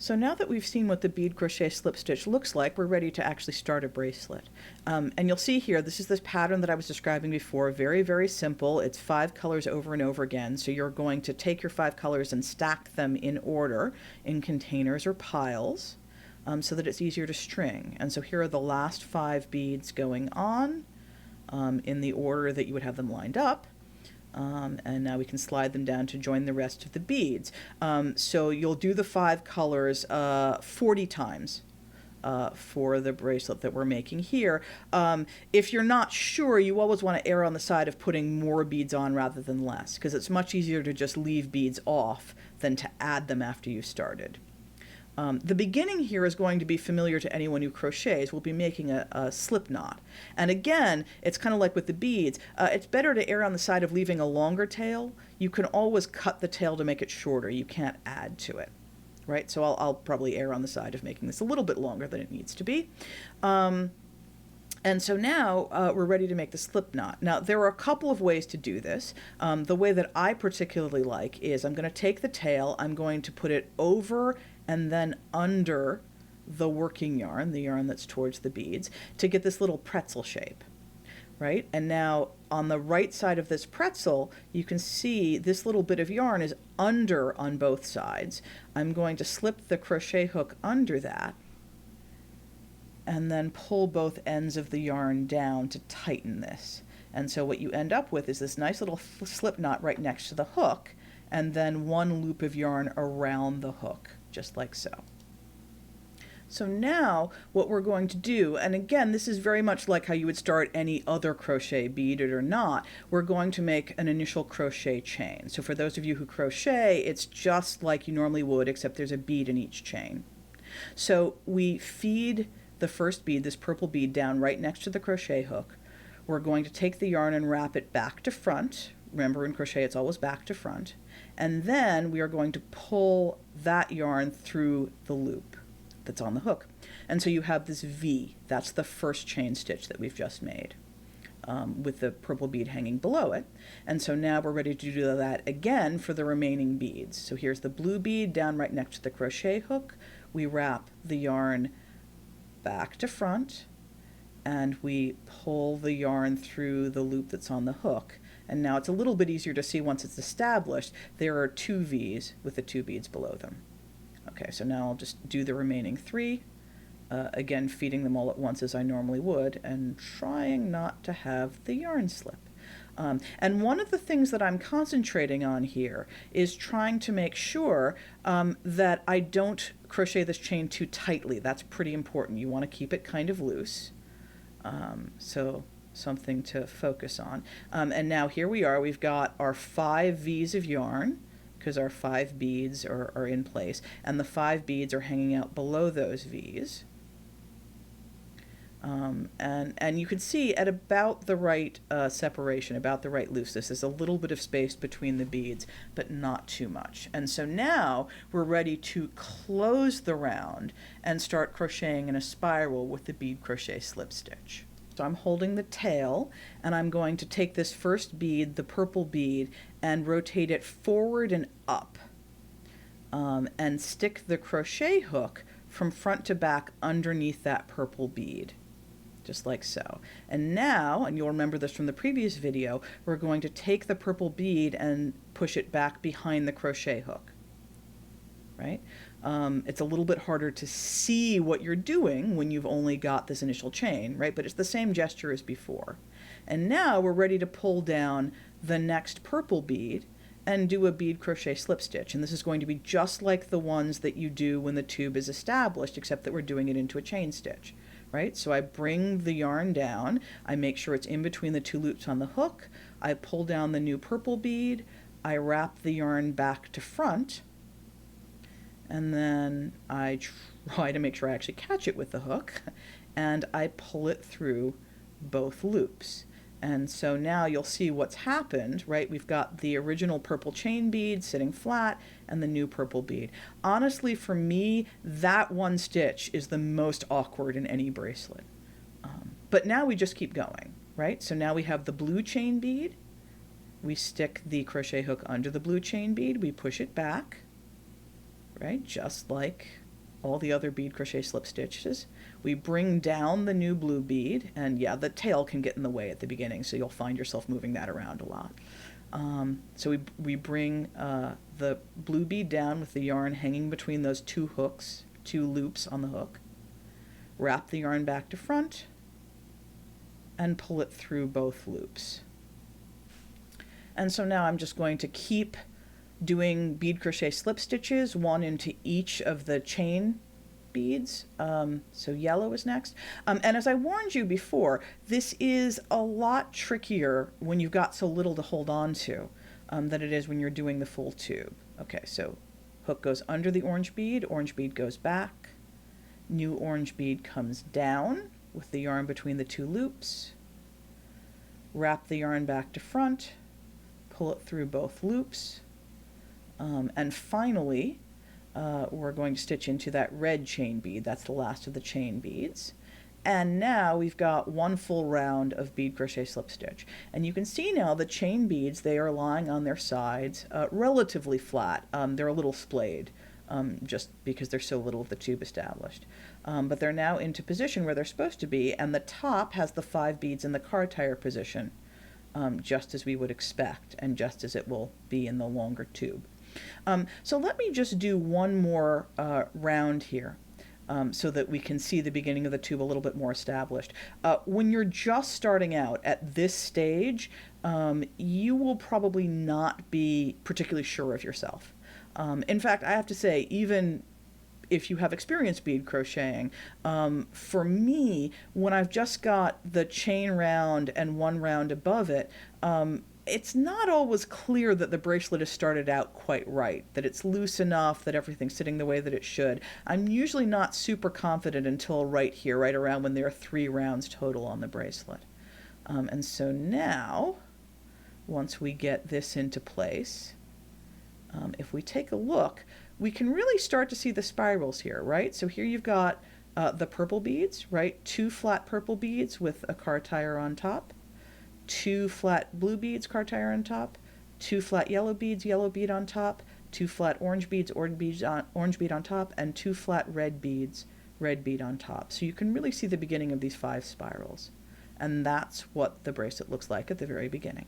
So now that we've seen what the bead crochet slip stitch looks like, we're ready to actually start a bracelet. And you'll see here, this is this pattern that I was describing before, very, very simple. It's 5 colors over and over again. So you're going to take your 5 colors and stack them in order in containers or piles so that it's easier to string. And so here are the last 5 beads going on in the order that you would have them lined up. And now we can slide them down to join the rest of the beads. So you'll do the 5 colors 40 times for the bracelet that we're making here. If you're not sure, you always want to err on the side of putting more beads on rather than less, because it's much easier to just leave beads off than to add them after you started. The beginning here is going to be familiar to anyone who crochets. We'll be making a slip knot. And again, it's kind of like with the beads. It's better to err on the side of leaving a longer tail. You can always cut the tail to make it shorter. You can't add to it, right? So I'll probably err on the side of making this a little bit longer than it needs to be. And so now we're ready to make the slip knot. Now, there are a couple of ways to do this. The way that I particularly like is I'm going to take the tail, I'm going to put it over and then under the working yarn, the yarn that's towards the beads, to get this little pretzel shape, right? And now on the right side of this pretzel, you can see this little bit of yarn is under on both sides. I'm going to slip the crochet hook under that and then pull both ends of the yarn down to tighten this. And so what you end up with is this nice little slip knot right next to the hook, and then one loop of yarn around the hook, just like so. So now what we're going to do, and again, this is very much like how you would start any other crochet, beaded or not, we're going to make an initial crochet chain. So for those of you who crochet, it's just like you normally would, except there's a bead in each chain. So we feed the first bead, this purple bead, down right next to the crochet hook. We're going to take the yarn and wrap it back to front. Remember, in crochet, it's always back to front. And then we are going to pull that yarn through the loop that's on the hook. And so you have this V. That's the first chain stitch that we've just made, with the purple bead hanging below it. And so now we're ready to do that again for the remaining beads. So here's the blue bead down right next to the crochet hook. We wrap the yarn back to front, and we pull the yarn through the loop that's on the hook. And now it's a little bit easier to see once it's established. There are 2 V's with the 2 beads below them. Okay, so now I'll just do the remaining 3, again feeding them all at once as I normally would, and trying not to have the yarn slip. And one of the things that I'm concentrating on here is trying to make sure that I don't crochet this chain too tightly. That's pretty important. You want to keep it kind of loose. So something to focus on. And now here we are. We've got our 5 V's of yarn, because our 5 beads are in place, and the 5 beads are hanging out below those V's. And you can see at about the right separation, about the right looseness. There's a little bit of space between the beads, but not too much. And so now we're ready to close the round and start crocheting in a spiral with the bead crochet slip stitch. So I'm holding the tail, and I'm going to take this first bead, the purple bead, and rotate it forward and up, and stick the crochet hook from front to back underneath that purple bead, just like so. And now, and you'll remember this from the previous video, we're going to take the purple bead and push it back behind the crochet hook, right? It's a little bit harder to see what you're doing when you've only got this initial chain, right? But it's the same gesture as before. And now we're ready to pull down the next purple bead and do a bead crochet slip stitch. And this is going to be just like the ones that you do when the tube is established, except that we're doing it into a chain stitch, right? So I bring the yarn down, I make sure it's in between the 2 loops on the hook, I pull down the new purple bead, I wrap the yarn back to front, and then I try to make sure I actually catch it with the hook, and I pull it through both loops. And so now you'll see what's happened, right? We've got the original purple chain bead sitting flat and the new purple bead. Honestly, for me, that one stitch is the most awkward in any bracelet. But now we just keep going, right? So now we have the blue chain bead. We stick the crochet hook under the blue chain bead. We push it back, right? Just like all the other bead crochet slip stitches. We bring down the new blue bead, and yeah, the tail can get in the way at the beginning, so you'll find yourself moving that around a lot. So we bring the blue bead down with the yarn hanging between those two hooks, two loops on the hook. Wrap the yarn back to front and pull it through both loops. And so now I'm just going to keep doing bead crochet slip stitches, one into each of the chain beads. So yellow is next. And as I warned you before, this is a lot trickier when you've got so little to hold on to than it is when you're doing the full tube. Okay, so hook goes under the orange bead goes back, new orange bead comes down with the yarn between the two loops, wrap the yarn back to front, pull it through both loops, and finally we're going to stitch into that red chain bead. That's the last of the chain beads. And now we've got one full round of bead crochet slip stitch. And you can see now the chain beads, they are lying on their sides relatively flat. They're a little splayed just because there's so little of the tube established. But they're now into position where they're supposed to be, and the top has the 5 beads in the car tire position, just as we would expect and just as it will be in the longer tube. So let me just do one more round here so that we can see the beginning of the tube a little bit more established. When you're just starting out at this stage, you will probably not be particularly sure of yourself. In fact, I have to say, even if you have experience bead crocheting, for me, when I've just got the chain round and one round above it, it's not always clear that the bracelet has started out quite right, that it's loose enough, that everything's sitting the way that it should. I'm usually not super confident until right here, right around when there are 3 rounds total on the bracelet. And so now, once we get this into place, if we take a look, we can really start to see the spirals here, right? So here you've got the purple beads, right? 2 flat purple beads with a car tire on top, 2 flat blue beads, car tire on top, 2 flat yellow beads, yellow bead on top, 2 flat orange beads, orange bead on top, and 2 flat red beads, red bead on top. So you can really see the beginning of these 5 spirals. And that's what the bracelet looks like at the very beginning.